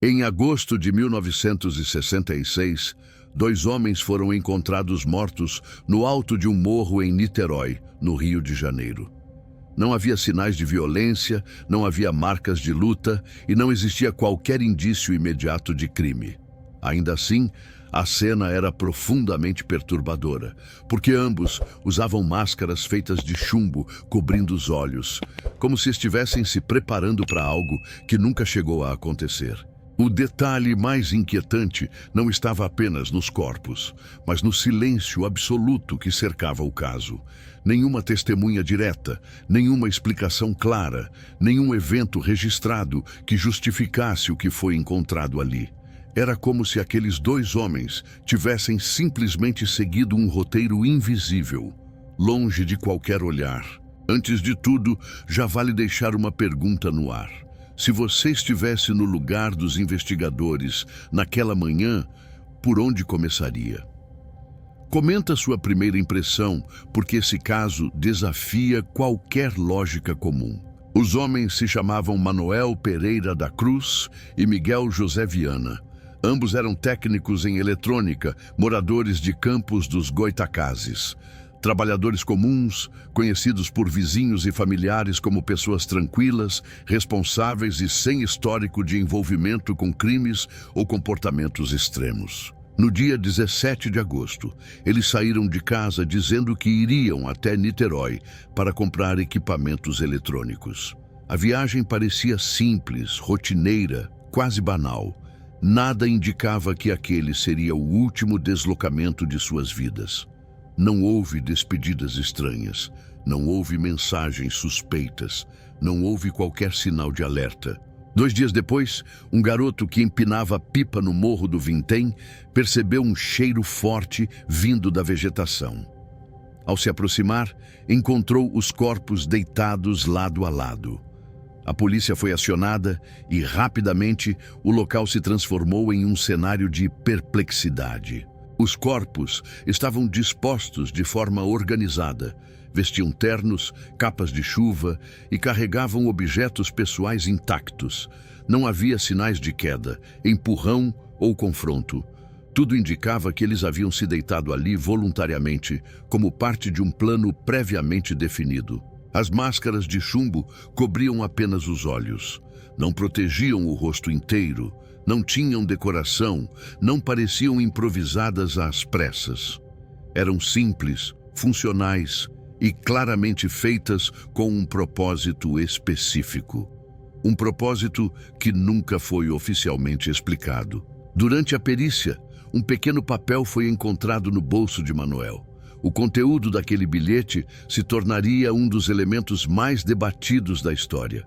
Em agosto de 1966, dois homens foram encontrados mortos no alto de um morro em Niterói, no Rio de Janeiro. Não havia sinais de violência, não havia marcas de luta e não existia qualquer indício imediato de crime. Ainda assim, a cena era profundamente perturbadora, porque ambos usavam máscaras feitas de chumbo cobrindo os olhos, como se estivessem se preparando para algo que nunca chegou a acontecer. O detalhe mais inquietante não estava apenas nos corpos, mas no silêncio absoluto que cercava o caso. Nenhuma testemunha direta, nenhuma explicação clara, nenhum evento registrado que justificasse o que foi encontrado ali. Era como se aqueles dois homens tivessem simplesmente seguido um roteiro invisível, longe de qualquer olhar. Antes de tudo, já vale deixar uma pergunta no ar. Se você estivesse no lugar dos investigadores naquela manhã, por onde começaria? Comenta sua primeira impressão, porque esse caso desafia qualquer lógica comum. Os homens se chamavam Manuel Pereira da Cruz e Miguel José Viana. Ambos eram técnicos em eletrônica, moradores de Campos dos Goytacazes. Trabalhadores comuns, conhecidos por vizinhos e familiares como pessoas tranquilas, responsáveis e sem histórico de envolvimento com crimes ou comportamentos extremos. No dia 17 de agosto, eles saíram de casa dizendo que iriam até Niterói para comprar equipamentos eletrônicos. A viagem parecia simples, rotineira, quase banal. Nada indicava que aquele seria o último deslocamento de suas vidas. Não houve despedidas estranhas, não houve mensagens suspeitas, não houve qualquer sinal de alerta. 2 dias depois, um garoto que empinava pipa no Morro do Vintém percebeu um cheiro forte vindo da vegetação. Ao se aproximar, encontrou os corpos deitados lado a lado. A polícia foi acionada e, rapidamente, o local se transformou em um cenário de perplexidade. Os corpos estavam dispostos de forma organizada, vestiam ternos, capas de chuva e carregavam objetos pessoais intactos. Não havia sinais de queda, empurrão ou confronto. Tudo indicava que eles haviam se deitado ali voluntariamente, como parte de um plano previamente definido. As máscaras de chumbo cobriam apenas os olhos. Não protegiam o rosto inteiro, não tinham decoração, não pareciam improvisadas às pressas. Eram simples, funcionais e claramente feitas com um propósito específico. Um propósito que nunca foi oficialmente explicado. Durante a perícia, um pequeno papel foi encontrado no bolso de Manuel. O conteúdo daquele bilhete se tornaria um dos elementos mais debatidos da história.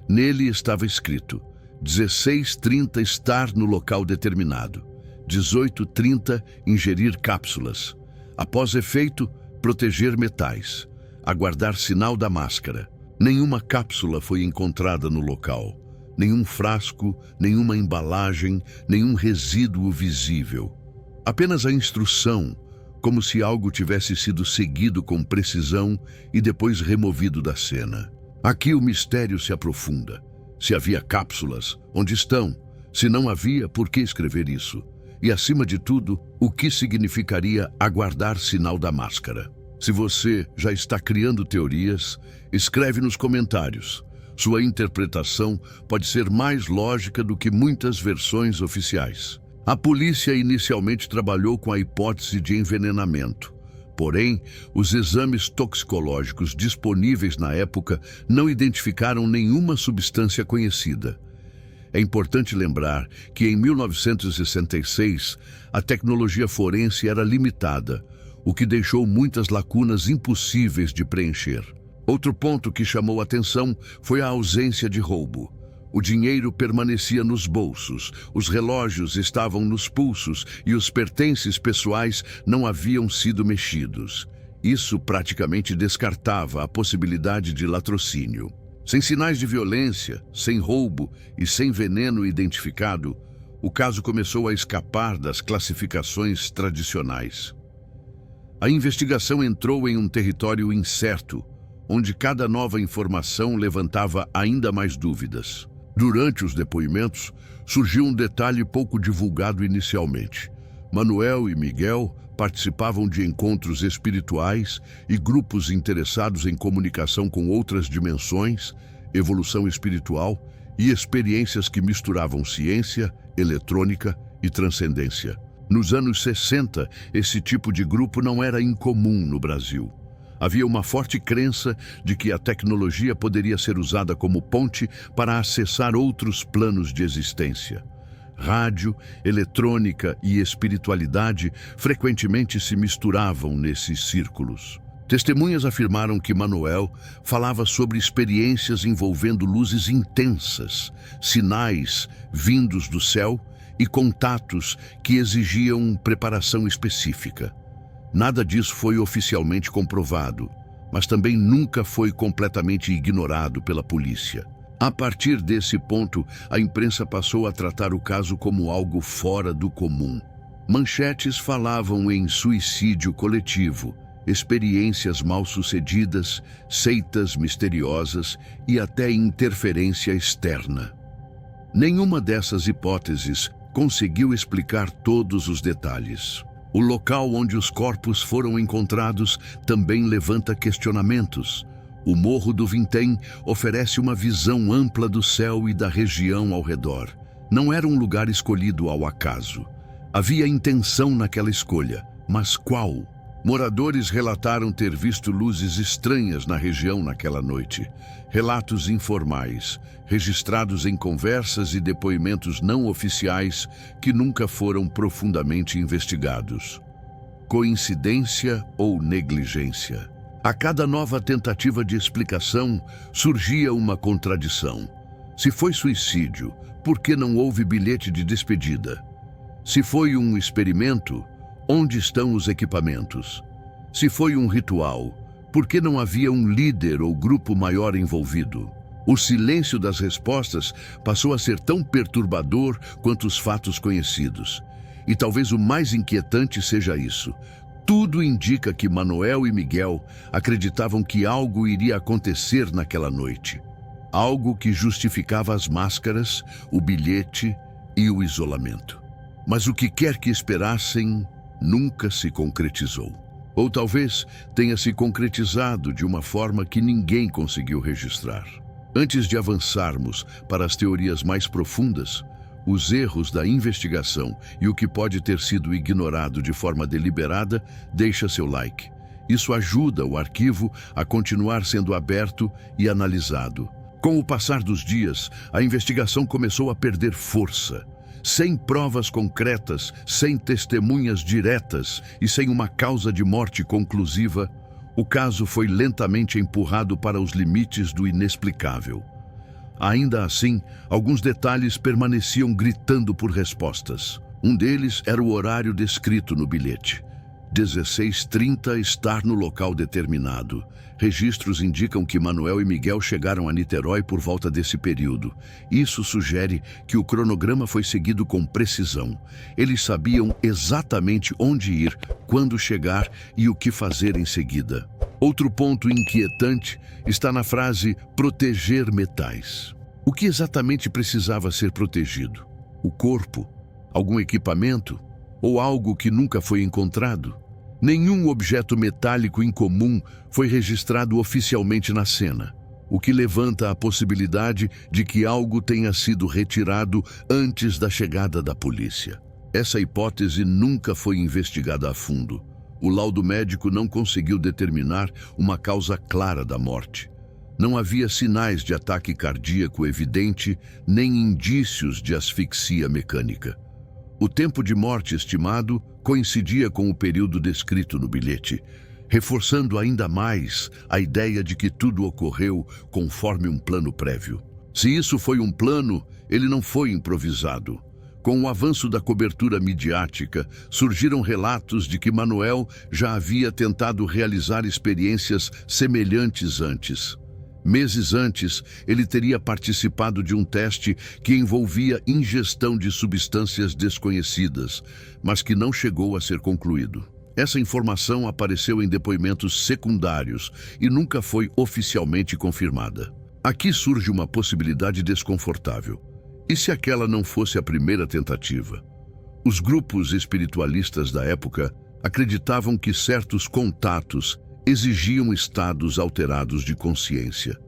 Nele estava escrito: 16h30 estar no local determinado. 18h30 ingerir cápsulas. Após efeito, proteger metais. Aguardar sinal da máscara. Nenhuma cápsula foi encontrada no local. Nenhum frasco, nenhuma embalagem, nenhum resíduo visível. Apenas a instrução, como se algo tivesse sido seguido com precisão e depois removido da cena. Aqui o mistério se aprofunda. Se havia cápsulas, onde estão? Se não havia, por que escrever isso? E, acima de tudo, o que significaria aguardar sinal da máscara? Se você já está criando teorias, escreve nos comentários. Sua interpretação pode ser mais lógica do que muitas versões oficiais. A polícia inicialmente trabalhou com a hipótese de envenenamento. Porém, os exames toxicológicos disponíveis na época não identificaram nenhuma substância conhecida. É importante lembrar que em 1966 a tecnologia forense era limitada, o que deixou muitas lacunas impossíveis de preencher. Outro ponto que chamou atenção foi a ausência de roubo. O dinheiro permanecia nos bolsos, os relógios estavam nos pulsos e os pertences pessoais não haviam sido mexidos. Isso praticamente descartava a possibilidade de latrocínio. Sem sinais de violência, sem roubo e sem veneno identificado, o caso começou a escapar das classificações tradicionais. A investigação entrou em um território incerto, onde cada nova informação levantava ainda mais dúvidas. Durante os depoimentos, surgiu um detalhe pouco divulgado inicialmente. Manuel e Miguel participavam de encontros espirituais e grupos interessados em comunicação com outras dimensões, evolução espiritual e experiências que misturavam ciência, eletrônica e transcendência. Nos anos 60, esse tipo de grupo não era incomum no Brasil. Havia uma forte crença de que a tecnologia poderia ser usada como ponte para acessar outros planos de existência. Rádio, eletrônica e espiritualidade frequentemente se misturavam nesses círculos. Testemunhas afirmaram que Manuel falava sobre experiências envolvendo luzes intensas, sinais vindos do céu e contatos que exigiam preparação específica. Nada disso foi oficialmente comprovado, mas também nunca foi completamente ignorado pela polícia. A partir desse ponto, a imprensa passou a tratar o caso como algo fora do comum. Manchetes falavam em suicídio coletivo, experiências mal-sucedidas, seitas misteriosas e até interferência externa. Nenhuma dessas hipóteses conseguiu explicar todos os detalhes. O local onde os corpos foram encontrados também levanta questionamentos. O Morro do Vintém oferece uma visão ampla do céu e da região ao redor. Não era um lugar escolhido ao acaso. Havia intenção naquela escolha, mas qual? Moradores relataram ter visto luzes estranhas na região naquela noite. Relatos informais, registrados em conversas e depoimentos não oficiais que nunca foram profundamente investigados. Coincidência ou negligência? A cada nova tentativa de explicação, surgia uma contradição. Se foi suicídio, por que não houve bilhete de despedida? Se foi um experimento, onde estão os equipamentos? Se foi um ritual, por que não havia um líder ou grupo maior envolvido? O silêncio das respostas passou a ser tão perturbador quanto os fatos conhecidos. E talvez o mais inquietante seja isso. Tudo indica que Manuel e Miguel acreditavam que algo iria acontecer naquela noite. Algo que justificava as máscaras, o bilhete e o isolamento. Mas o que quer que esperassem nunca se concretizou. Ou talvez tenha se concretizado de uma forma que ninguém conseguiu registrar. Antes de avançarmos para as teorias mais profundas, os erros da investigação e o que pode ter sido ignorado de forma deliberada, deixa seu like. Isso ajuda o arquivo a continuar sendo aberto e analisado. Com o passar dos dias, a investigação começou a perder força. Sem provas concretas, sem testemunhas diretas e sem uma causa de morte conclusiva, o caso foi lentamente empurrado para os limites do inexplicável. Ainda assim, alguns detalhes permaneciam gritando por respostas. Um deles era o horário descrito no bilhete. 16h30, estar no local determinado. Registros indicam que Manuel e Miguel chegaram a Niterói por volta desse período. Isso sugere que o cronograma foi seguido com precisão. Eles sabiam exatamente onde ir, quando chegar e o que fazer em seguida. Outro ponto inquietante está na frase proteger metais. O que exatamente precisava ser protegido? O corpo? Algum equipamento? Ou algo que nunca foi encontrado? Nenhum objeto metálico incomum foi registrado oficialmente na cena, o que levanta a possibilidade de que algo tenha sido retirado antes da chegada da polícia. Essa hipótese nunca foi investigada a fundo. O laudo médico não conseguiu determinar uma causa clara da morte. Não havia sinais de ataque cardíaco evidente, nem indícios de asfixia mecânica. O tempo de morte estimado coincidia com o período descrito no bilhete, reforçando ainda mais a ideia de que tudo ocorreu conforme um plano prévio. Se isso foi um plano, ele não foi improvisado. Com o avanço da cobertura midiática, surgiram relatos de que Manuel já havia tentado realizar experiências semelhantes antes. Meses antes, ele teria participado de um teste que envolvia ingestão de substâncias desconhecidas, mas que não chegou a ser concluído. Essa informação apareceu em depoimentos secundários e nunca foi oficialmente confirmada. Aqui surge uma possibilidade desconfortável. E se aquela não fosse a primeira tentativa? Os grupos espiritualistas da época acreditavam que certos contatos exigiam estados alterados de consciência.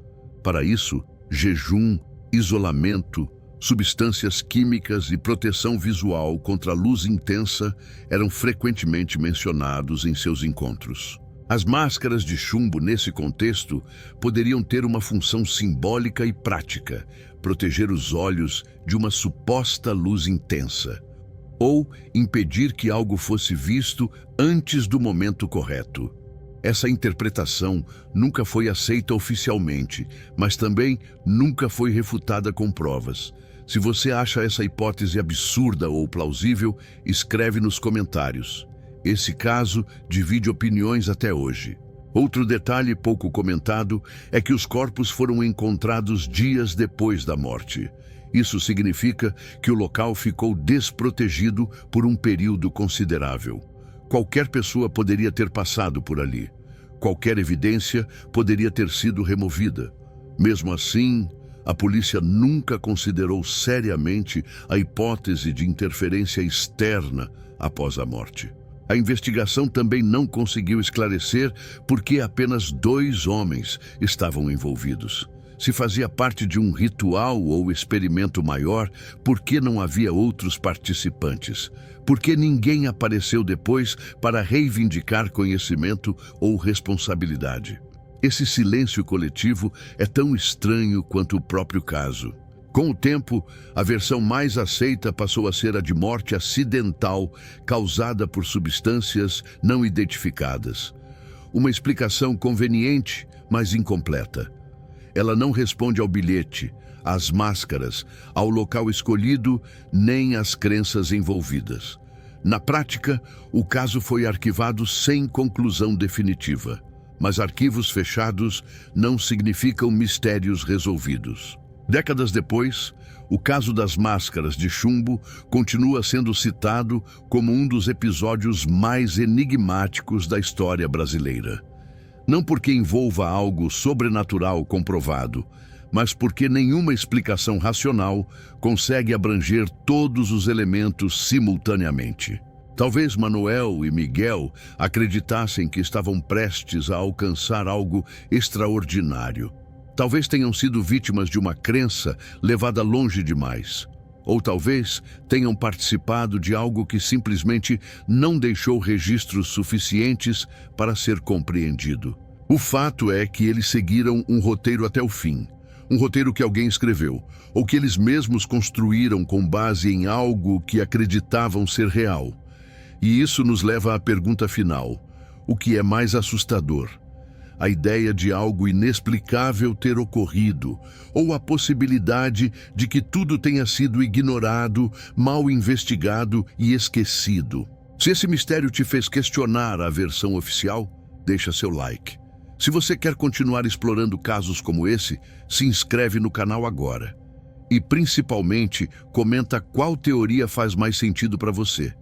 Para isso, jejum, isolamento, substâncias químicas e proteção visual contra a luz intensa eram frequentemente mencionados em seus encontros. As máscaras de chumbo, nesse contexto, poderiam ter uma função simbólica e prática, proteger os olhos de uma suposta luz intensa, ou impedir que algo fosse visto antes do momento correto. Essa interpretação nunca foi aceita oficialmente, mas também nunca foi refutada com provas. Se você acha essa hipótese absurda ou plausível, escreve nos comentários. Esse caso divide opiniões até hoje. Outro detalhe pouco comentado é que os corpos foram encontrados dias depois da morte. Isso significa que o local ficou desprotegido por um período considerável. Qualquer pessoa poderia ter passado por ali. Qualquer evidência poderia ter sido removida. Mesmo assim, a polícia nunca considerou seriamente a hipótese de interferência externa após a morte. A investigação também não conseguiu esclarecer por que apenas 2 homens estavam envolvidos. Se fazia parte de um ritual ou experimento maior, por que não havia outros participantes? Por que ninguém apareceu depois para reivindicar conhecimento ou responsabilidade? Esse silêncio coletivo é tão estranho quanto o próprio caso. Com o tempo, a versão mais aceita passou a ser a de morte acidental causada por substâncias não identificadas. Uma explicação conveniente, mas incompleta. Ela não responde ao bilhete, às máscaras, ao local escolhido, nem às crenças envolvidas. Na prática, o caso foi arquivado sem conclusão definitiva. Mas arquivos fechados não significam mistérios resolvidos. Décadas depois, o caso das máscaras de chumbo continua sendo citado como um dos episódios mais enigmáticos da história brasileira. Não porque envolva algo sobrenatural comprovado, mas porque nenhuma explicação racional consegue abranger todos os elementos simultaneamente. Talvez Manuel e Miguel acreditassem que estavam prestes a alcançar algo extraordinário. Talvez tenham sido vítimas de uma crença levada longe demais. Ou talvez tenham participado de algo que simplesmente não deixou registros suficientes para ser compreendido. O fato é que eles seguiram um roteiro até o fim. Um roteiro que alguém escreveu, ou que eles mesmos construíram com base em algo que acreditavam ser real. E isso nos leva à pergunta final: o que é mais assustador? A ideia de algo inexplicável ter ocorrido, ou a possibilidade de que tudo tenha sido ignorado, mal investigado e esquecido? Se esse mistério te fez questionar a versão oficial, deixa seu like. Se você quer continuar explorando casos como esse, se inscreve no canal agora. E principalmente, comenta qual teoria faz mais sentido para você.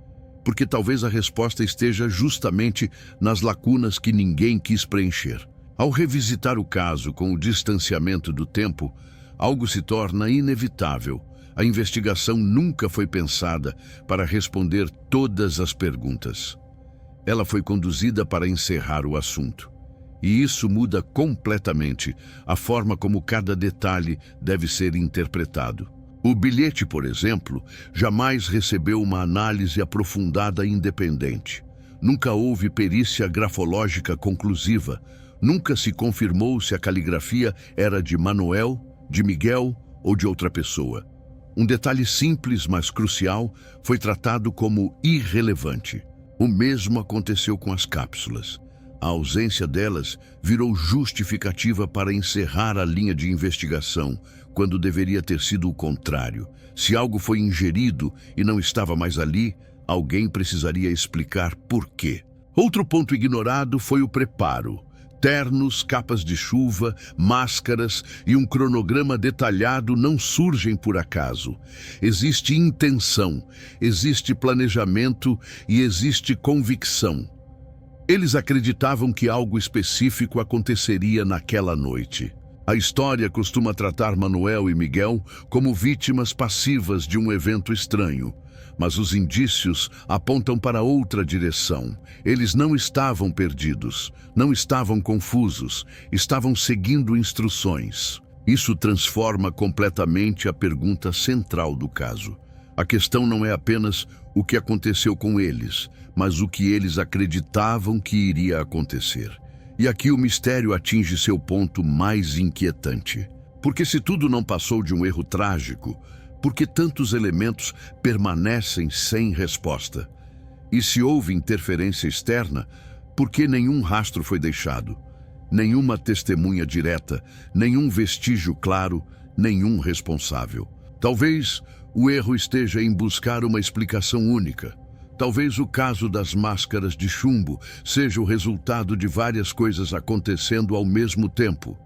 Porque talvez a resposta esteja justamente nas lacunas que ninguém quis preencher. Ao revisitar o caso com o distanciamento do tempo, algo se torna inevitável. A investigação nunca foi pensada para responder todas as perguntas. Ela foi conduzida para encerrar o assunto. E isso muda completamente a forma como cada detalhe deve ser interpretado. O bilhete, por exemplo, jamais recebeu uma análise aprofundada e independente. Nunca houve perícia grafológica conclusiva. Nunca se confirmou se a caligrafia era de Manuel, de Miguel ou de outra pessoa. Um detalhe simples, mas crucial, foi tratado como irrelevante. O mesmo aconteceu com as cápsulas. A ausência delas virou justificativa para encerrar a linha de investigação, quando deveria ter sido o contrário. Se algo foi ingerido e não estava mais ali, alguém precisaria explicar por quê. Outro ponto ignorado foi o preparo. Ternos, capas de chuva, máscaras e um cronograma detalhado não surgem por acaso. Existe intenção, existe planejamento e existe convicção. Eles acreditavam que algo específico aconteceria naquela noite. A história costuma tratar Manuel e Miguel como vítimas passivas de um evento estranho, mas os indícios apontam para outra direção. Eles não estavam perdidos, não estavam confusos, estavam seguindo instruções. Isso transforma completamente a pergunta central do caso. A questão não é apenas o que aconteceu com eles, mas o que eles acreditavam que iria acontecer. E aqui o mistério atinge seu ponto mais inquietante. Porque se tudo não passou de um erro trágico, por que tantos elementos permanecem sem resposta? E se houve interferência externa, por que nenhum rastro foi deixado? Nenhuma testemunha direta, nenhum vestígio claro, nenhum responsável. Talvez o erro esteja em buscar uma explicação única. Talvez o caso das máscaras de chumbo seja o resultado de várias coisas acontecendo ao mesmo tempo.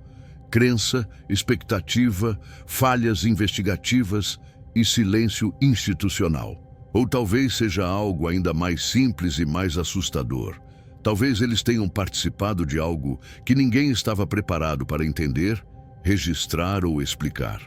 Crença, expectativa, falhas investigativas e silêncio institucional. Ou talvez seja algo ainda mais simples e mais assustador. Talvez eles tenham participado de algo que ninguém estava preparado para entender, registrar ou explicar.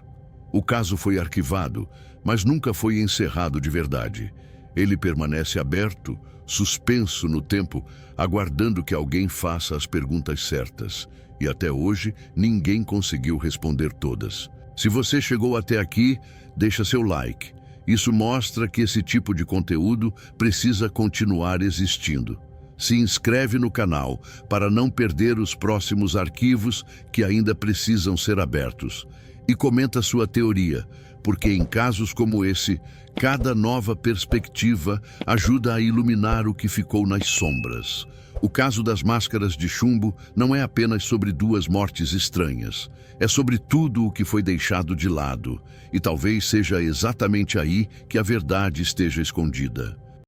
O caso foi arquivado, mas nunca foi encerrado de verdade. Ele permanece aberto, suspenso no tempo, aguardando que alguém faça as perguntas certas. E até hoje, ninguém conseguiu responder todas. Se você chegou até aqui, deixa seu like. Isso mostra que esse tipo de conteúdo precisa continuar existindo. Se inscreve no canal para não perder os próximos arquivos que ainda precisam ser abertos. E comenta sua teoria, porque em casos como esse, cada nova perspectiva ajuda a iluminar o que ficou nas sombras. O caso das máscaras de chumbo não é apenas sobre duas mortes estranhas. É sobre tudo o que foi deixado de lado. E talvez seja exatamente aí que a verdade esteja escondida.